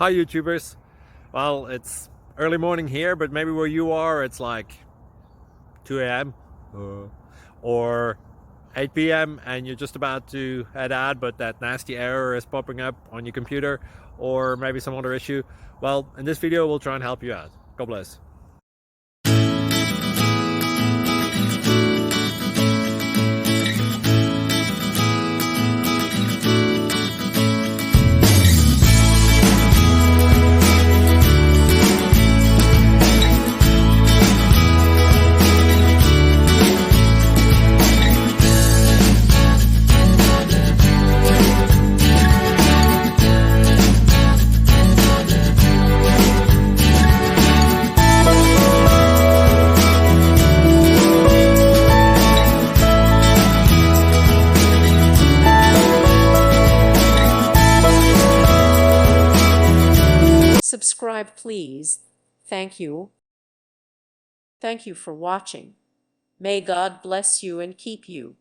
Hi YouTubers. Well, it's early morning here, but maybe where you are it's like 2 a.m. or 8 p.m. and you're just about to head out, but that nasty error is popping up on your computer, or maybe some other issue. Well, in this video we'll try and help you out. God bless. Subscribe, please. Thank you. Thank you for watching. May God bless you and keep you.